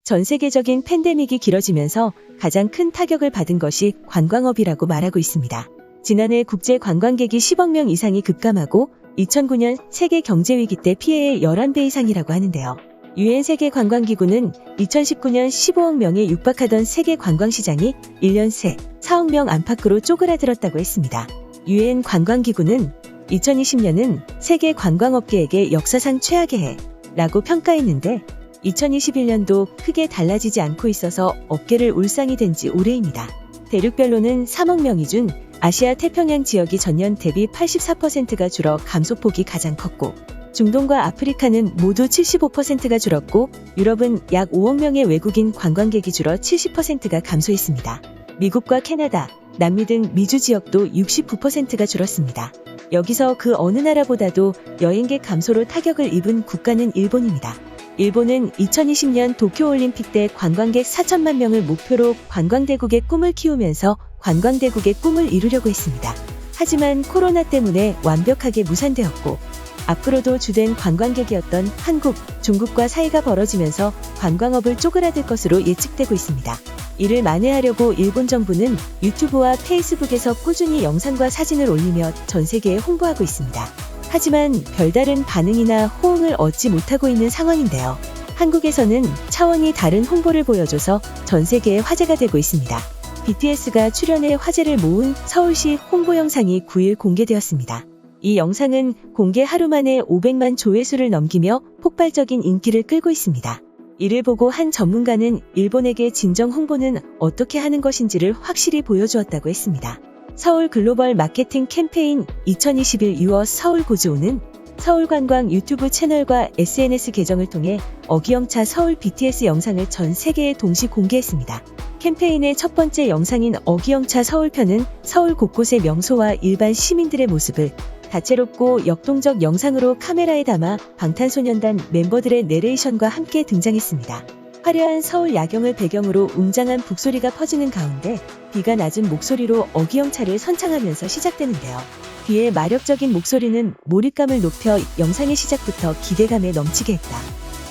전 세계적인 팬데믹이 길어지면서 가장 큰 타격을 받은 것이 관광업이라고 말하고 있습니다. 지난해 국제 관광객이 10억 명 이상이 급감하고 2009년 세계 경제위기 때 피해의 11배 이상이라고 하는데요. 유엔 세계관광기구는 2019년 15억 명에 육박하던 세계 관광시장이 1년 새 4억 명 안팎으로 쪼그라들었다고 했습니다. 유엔 관광기구는 2020년은 세계 관광업계에게 역사상 최악의 해라고 평가했는데 2021년도 크게 달라지지 않고 있어서 업계를 울상이 된 지 오래입니다. 대륙별로는 3억 명이 준 아시아 태평양 지역이 전년 대비 84%가 줄어 감소폭이 가장 컸고 중동과 아프리카는 모두 75%가 줄었고 유럽은 약 5억 명의 외국인 관광객이 줄어 70%가 감소했습니다. 미국과 캐나다, 남미 등 미주 지역도 69%가 줄었습니다. 여기서 그 어느 나라보다도 여행객 감소로 타격을 입은 국가는 일본입니다. 일본은 2020년 도쿄올림픽 때 관광객 4천만 명을 목표로 관광대국의 꿈을 키우면서 관광대국의 꿈을 이루려고 했습니다. 하지만 코로나 때문에 완벽하게 무산되었고 앞으로도 주된 관광객이었던 한국, 중국과 사이가 벌어지면서 관광업을 쪼그라들 것으로 예측되고 있습니다. 이를 만회하려고 일본 정부는 유튜브와 페이스북에서 꾸준히 영상과 사진을 올리며 전 세계에 홍보하고 있습니다. 하지만 별다른 반응이나 호응을 얻지 못하고 있는 상황인데요. 한국에서는 차원이 다른 홍보를 보여줘서 전 세계에 화제가 되고 있습니다. BTS가 출연해 화제를 모은 서울시 홍보 영상이 9일 공개되었습니다. 이 영상은 공개 하루 만에 500만 조회수를 넘기며 폭발적인 인기를 끌고 있습니다. 이를 보고 한 전문가는 일본에게 진정 홍보는 어떻게 하는 것인지를 확실히 보여주었다고 했습니다. 서울 글로벌 마케팅 캠페인 2021 유어 서울 고즈오는 서울관광 유튜브 채널과 SNS 계정을 통해 어기영차 서울 BTS 영상을 전 세계에 동시 공개했습니다. 캠페인의 첫 번째 영상인 어기영차 서울편은 서울 곳곳의 명소와 일반 시민들의 모습을 다채롭고 역동적 영상으로 카메라에 담아 방탄소년단 멤버들의 내레이션과 함께 등장했습니다. 화려한 서울 야경을 배경으로 웅장한 북소리가 퍼지는 가운데 비가 낮은 목소리로 어기영차를 선창하면서 시작되는데요. 비의 마력적인 목소리는 몰입감을 높여 영상의 시작부터 기대감에 넘치게 했다.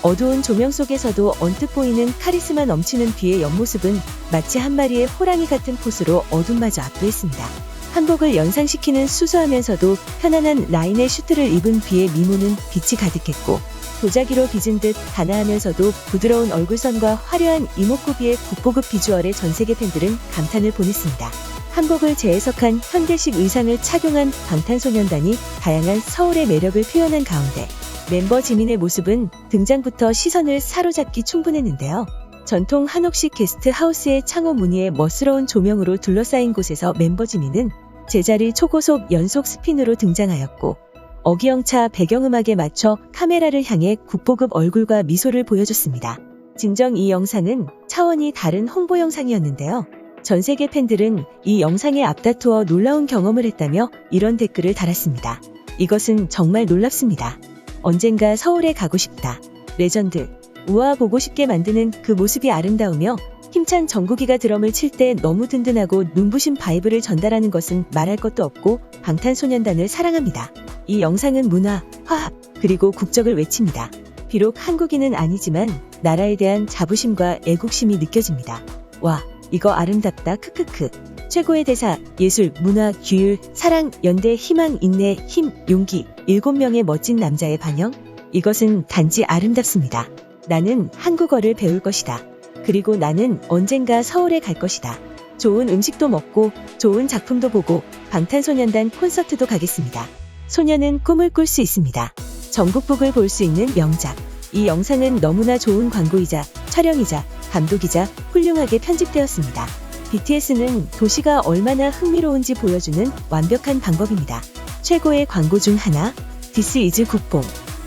어두운 조명 속에서도 언뜻 보이는 카리스마 넘치는 비의 옆모습은 마치 한 마리의 호랑이 같은 포스로 어둠마저 압도했습니다. 한복을 연상시키는 수수하면서도 편안한 라인의 슈트를 입은 비의 미모는 빛이 가득했고 도자기로 빚은 듯 단아하면서도 부드러운 얼굴선과 화려한 이목구비의 국보급 비주얼에 전세계 팬들은 감탄을 보냈습니다. 한복을 재해석한 현대식 의상을 착용한 방탄소년단이 다양한 서울의 매력을 표현한 가운데 멤버 지민의 모습은 등장부터 시선을 사로잡기 충분했는데요. 전통 한옥식 게스트 하우스의 창호 무늬의 멋스러운 조명으로 둘러싸인 곳에서 멤버 지민은 제자리 초고속 연속 스핀으로 등장하였고 어기영차 배경음악에 맞춰 카메라를 향해 국보급 얼굴과 미소를 보여줬습니다. 진정 이 영상은 차원이 다른 홍보 영상이었는데요. 전 세계 팬들은 이 영상에 앞다투어 놀라운 경험을 했다며 이런 댓글을 달았습니다. 이것은 정말 놀랍습니다. 언젠가 서울에 가고 싶다. 레전드. 우와 보고 싶게 만드는 그 모습이 아름다우며 힘찬 정국이가 드럼을 칠 때 너무 든든하고 눈부신 바이브를 전달하는 것은 말할 것도 없고 방탄소년단을 사랑합니다. 이 영상은 문화, 화합, 그리고 국적을 외칩니다. 비록 한국인은 아니지만 나라에 대한 자부심과 애국심이 느껴집니다. 와, 이거 아름답다 크크크. 최고의 대사, 예술, 문화, 규율, 사랑, 연대, 희망, 인내, 힘, 용기, 7명의 멋진 남자의 반영? 이것은 단지 아름답습니다. 나는 한국어를 배울 것이다. 그리고 나는 언젠가 서울에 갈 것이다. 좋은 음식도 먹고 좋은 작품도 보고 방탄소년단 콘서트도 가겠습니다. 소녀는 꿈을 꿀 수 있습니다. 전국북을 볼 수 있는 명작. 이 영상은 너무나 좋은 광고이자 촬영이자 감독이자 훌륭하게 편집되었습니다. BTS는 도시가 얼마나 흥미로운지 보여주는 완벽한 방법입니다. 최고의 광고 중 하나, This is 국뽕.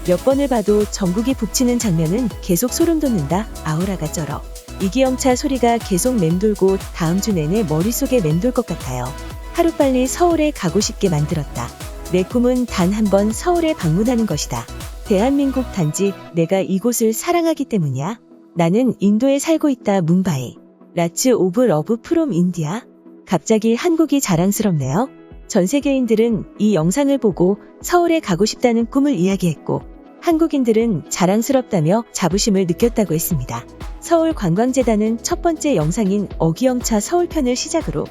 몇 번을 봐도 전국이 북치는 장면은 계속 소름 돋는다. 아우라가 쩔어. 이기영차 소리가 계속 맴돌고 다음 주 내내 머릿속에 맴돌 것 같아요. 하루빨리 서울에 가고 싶게 만들었다. 내 꿈은 단 한 번 서울에 방문하는 것이다. 대한민국 단지 내가 이곳을 사랑하기 때문이야. 나는 인도에 살고 있다. 뭄바이. 라츠 오브 러브 프롬 인디아. 갑자기 한국이 자랑스럽네요. 전 세계인들은 이 영상을 보고 서울에 가고 싶다는 꿈을 이야기했고 한국인들은 자랑스럽다며 자부심을 느꼈다고 했습니다. 서울관광재단은 첫 번째 영상인 어기영차 서울편을 시작으로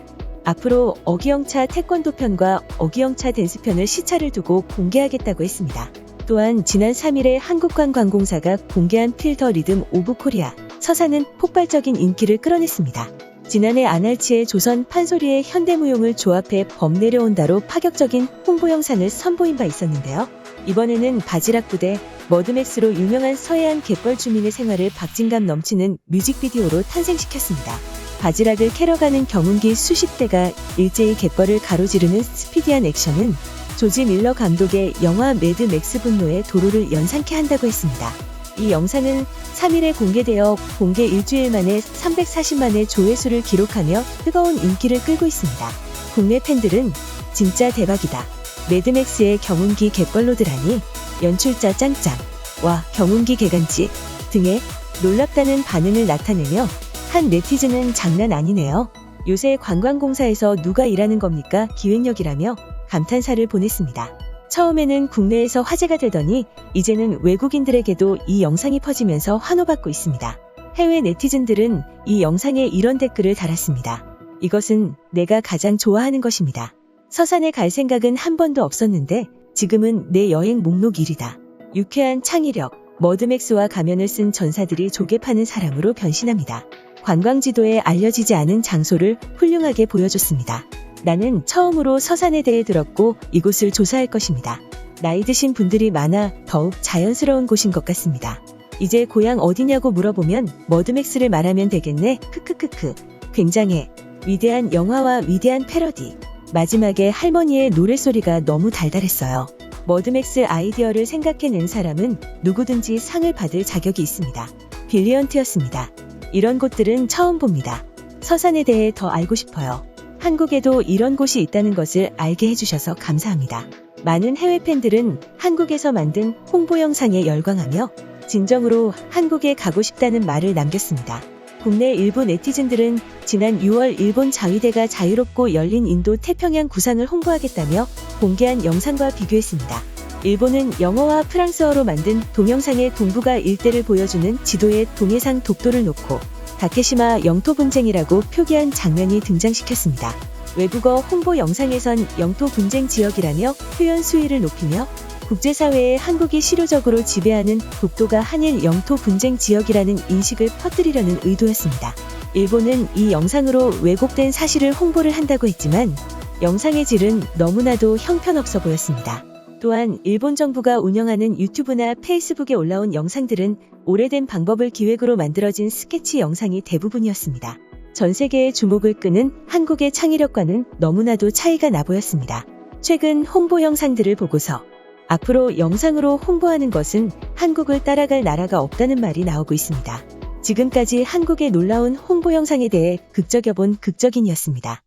앞으로 어기영차 태권도편과 어기영차 댄스편을 시차를 두고 공개하겠다고 했습니다. 또한 지난 3일에 한국관광공사가 공개한 필 더 리듬 오브 코리아 서사는 폭발적인 인기를 끌어냈습니다. 지난해 안할치의 조선 판소리의 현대무용을 조합해 범 내려온다로 파격적인 홍보 영상을 선보인 바 있었는데요. 이번에는 바지락 부대, 머드맥스로 유명한 서해안 갯벌 주민의 생활을 박진감 넘치는 뮤직비디오로 탄생시켰습니다. 바지락을 캐러 가는 경운기 수십 대가 일제히 갯벌을 가로지르는 스피디한 액션은 조지 밀러 감독의 영화 매드 맥스 분노의 도로를 연상케 한다고 했습니다. 이 영상은 3일에 공개되어 공개 일주일 만에 340만의 조회수를 기록하며 뜨거운 인기를 끌고 있습니다. 국내 팬들은 진짜 대박이다. 매드맥스의 경운기 갯벌로드라니 연출자 짱짱 와 경운기 개간지 등의 놀랍다는 반응을 나타내며 한 네티즌은 장난 아니네요. 요새 관광공사에서 누가 일하는 겁니까? 기획력이라며 감탄사를 보냈습니다. 처음에는 국내에서 화제가 되더니 이제는 외국인들에게도 이 영상이 퍼지면서 환호받고 있습니다. 해외 네티즌들은 이 영상에 이런 댓글을 달았습니다. 이것은 내가 가장 좋아하는 것입니다. 서산에 갈 생각은 한 번도 없었는데 지금은 내 여행 목록 1위다. 유쾌한 창의력, 머드맥스와 가면을 쓴 전사들이 조개 파는 사람으로 변신합니다. 관광지도에 알려지지 않은 장소를 훌륭하게 보여줬습니다. 나는 처음으로 서산에 대해 들었고 이곳을 조사할 것입니다. 나이 드신 분들이 많아 더욱 자연스러운 곳인 것 같습니다. 이제 고향 어디냐고 물어보면 머드맥스를 말하면 되겠네. 크크크크. 굉장해. 위대한 영화와 위대한 패러디. 마지막에 할머니의 노랫소리가 너무 달달했어요. 머드맥스 아이디어를 생각해낸 사람은 누구든지 상을 받을 자격이 있습니다. 빌리언트였습니다. 이런 곳들은 처음 봅니다. 서산에 대해 더 알고 싶어요. 한국에도 이런 곳이 있다는 것을 알게 해주셔서 감사합니다. 많은 해외 팬들은 한국에서 만든 홍보 영상에 열광하며 진정으로 한국에 가고 싶다는 말을 남겼습니다. 국내 일부 네티즌들은 지난 6월 일본 자위대가 자유롭고 열린 인도 태평양 구상을 홍보하겠다며 공개한 영상과 비교했습니다. 일본은 영어와 프랑스어로 만든 동영상의 동북아 일대를 보여주는 지도에 동해상 독도를 놓고 다케시마 영토 분쟁이라고 표기한 장면이 등장시켰습니다. 외국어 홍보 영상에선 영토 분쟁 지역이라며 표현 수위를 높이며 국제사회에 한국이 실효적으로 지배하는 독도가 한일 영토 분쟁 지역이라는 인식을 퍼뜨리려는 의도였습니다. 일본은 이 영상으로 왜곡된 사실을 홍보를 한다고 했지만 영상의 질은 너무나도 형편없어 보였습니다. 또한 일본 정부가 운영하는 유튜브나 페이스북에 올라온 영상들은 오래된 방법을 기획으로 만들어진 스케치 영상이 대부분이었습니다. 전 세계의 주목을 끄는 한국의 창의력과는 너무나도 차이가 나 보였습니다. 최근 홍보 영상들을 보고서 앞으로 영상으로 홍보하는 것은 한국을 따라갈 나라가 없다는 말이 나오고 있습니다. 지금까지 한국의 놀라운 홍보 영상에 대해 극적여본 극적인이었습니다.